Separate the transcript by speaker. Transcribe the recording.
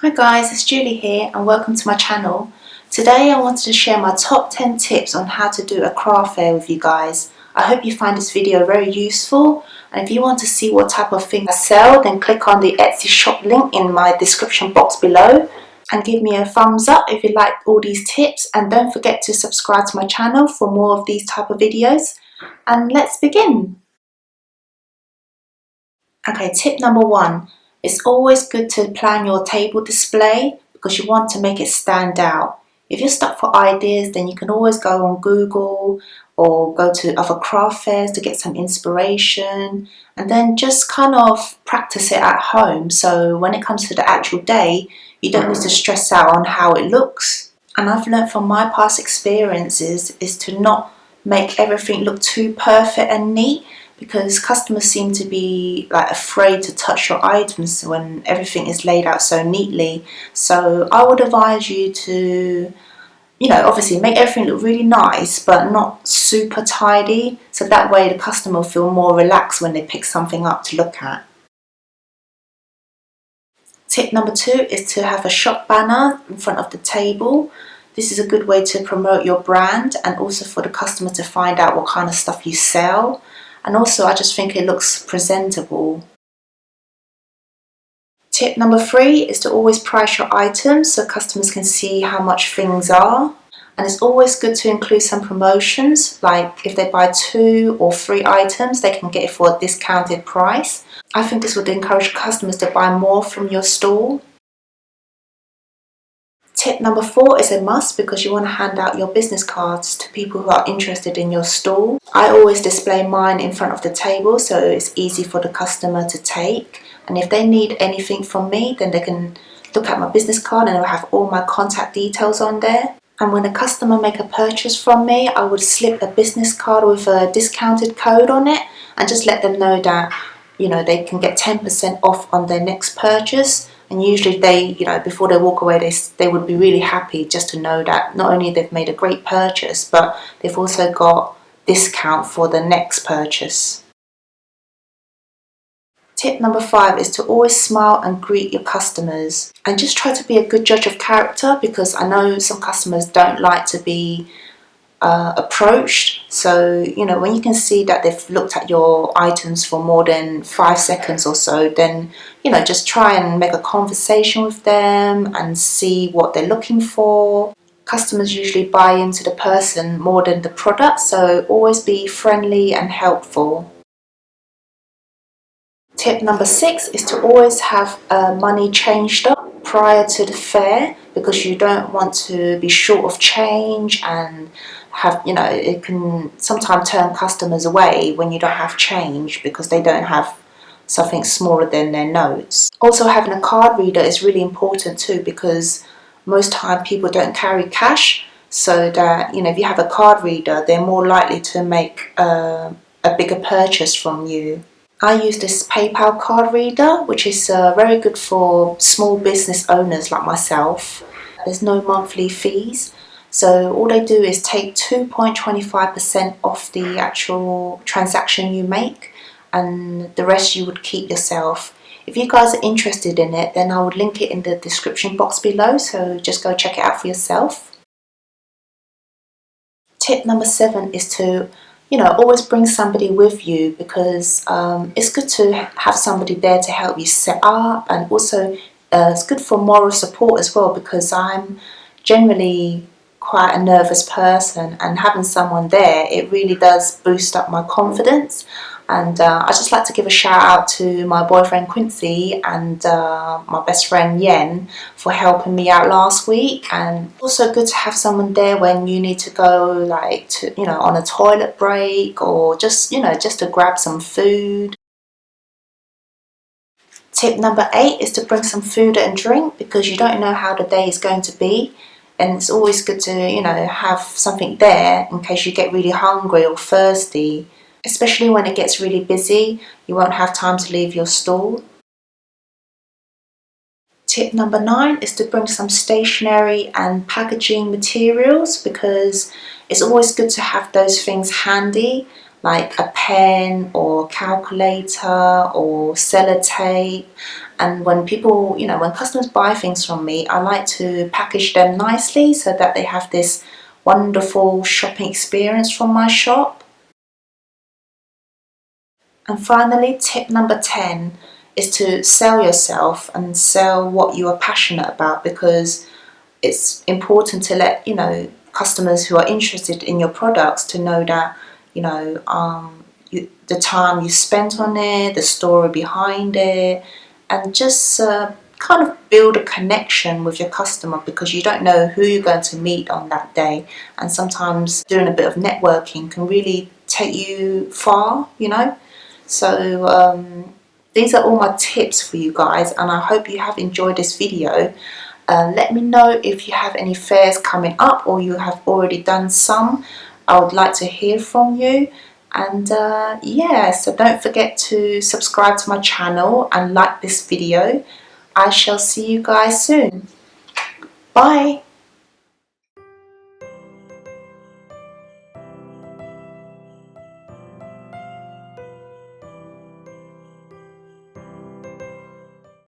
Speaker 1: Hi guys, it's Julie here and welcome to my channel. Today I wanted to share my top 10 tips on how to do a craft fair with you guys. I hope you find this video very useful, and if you want to see what type of things I sell, then click on the Etsy shop link in my description box below and give me a thumbs up if you like all these tips, and don't forget to subscribe to my channel for more of these type of videos. And let's begin. Okay, tip number one. It's always good to plan your table display because you want to make it stand out. If you're stuck for ideas, then you can always go on Google or go to other craft fairs to get some inspiration, and then just kind of practice it at home. So when it comes to the actual day, you don't need to stress out on how it looks. And I've learned from my past experiences is to not make everything look too perfect and neat, because customers seem to be like afraid to touch your items when everything is laid out so neatly. So I would advise you to, obviously make everything look really nice but not super tidy, so that way the customer will feel more relaxed when they pick something up to look at. Tip number two is to have a shop banner in front of the table. This is a good way to promote your brand and also for the customer to find out what kind of stuff you sell. And also I just think it looks presentable. Tip number three is to always price your items so customers can see how much things are. And it's always good to include some promotions, like if they buy 2 or 3 items, they can get it for a discounted price. I think this would encourage customers to buy more from your store. Tip number 4 is a must because you want to hand out your business cards to people who are interested in your store. I always display mine in front of the table so it's easy for the customer to take. And if they need anything from me, then they can look at my business card and it will have all my contact details on there. And when a customer make a purchase from me, I would slip a business card with a discounted code on it and just let them know that, they can get 10% off on their next purchase. And usually they, before they walk away, they would be really happy just to know that not only they've made a great purchase, but they've also got discount for the next purchase. Tip number 5 is to always smile and greet your customers, and just try to be a good judge of character, because I know some customers don't like to be approached. So when you can see that they've looked at your items for more than 5 seconds or so, then just try and make a conversation with them and see what they're looking for. Customers usually buy into the person more than the product, so always be friendly and helpful. Tip number 6 is to always have money changed up prior to the fair, because you don't want to be short of change and have, it can sometimes turn customers away when you don't have change because they don't have something smaller than their notes. Also, having a card reader is really important too, because most time people don't carry cash, so that if you have a card reader, they're more likely to make a bigger purchase from you. I use this PayPal card reader, which is very good for small business owners like myself. There's no monthly fees, so all they do is take 2.25% off the actual transaction you make, and the rest you would keep yourself. If you guys are interested in it, then I would link it in the description box below, so just go check it out for yourself. Tip number 7 is to always bring somebody with you, because it's good to have somebody there to help you set up, and also it's good for moral support as well, because I'm generally quite a nervous person, and having someone there, it really does boost up my confidence. And I just like to give a shout out to my boyfriend Quincy and my best friend Yen for helping me out last week. And also good to have someone there when you need to go, like, on a toilet break, or just just to grab some food. Tip number 8 is to bring some food and drink, because you don't know how the day is going to be, and it's always good to have something there in case you get really hungry or thirsty. Especially when it gets really busy, you won't have time to leave your stall. Tip number 9 is to bring some stationery and packaging materials, because it's always good to have those things handy. like a pen or calculator or sellotape. And when people, when customers buy things from me, I like to package them nicely so that they have this wonderful shopping experience from my shop. And finally, tip number 10 is to sell yourself and sell what you are passionate about, because it's important to let customers who are interested in your products to know that the time you spent on it, the story behind it, and just kind of build a connection with your customer, because you don't know who you're going to meet on that day, and sometimes doing a bit of networking can really take you far. So these are all my tips for you guys, and I hope you have enjoyed this video. Let me know if you have any fairs coming up or you have already done some. I would like to hear from you. And yeah, so don't forget to subscribe to my channel and like this video. I shall see you guys soon. Bye.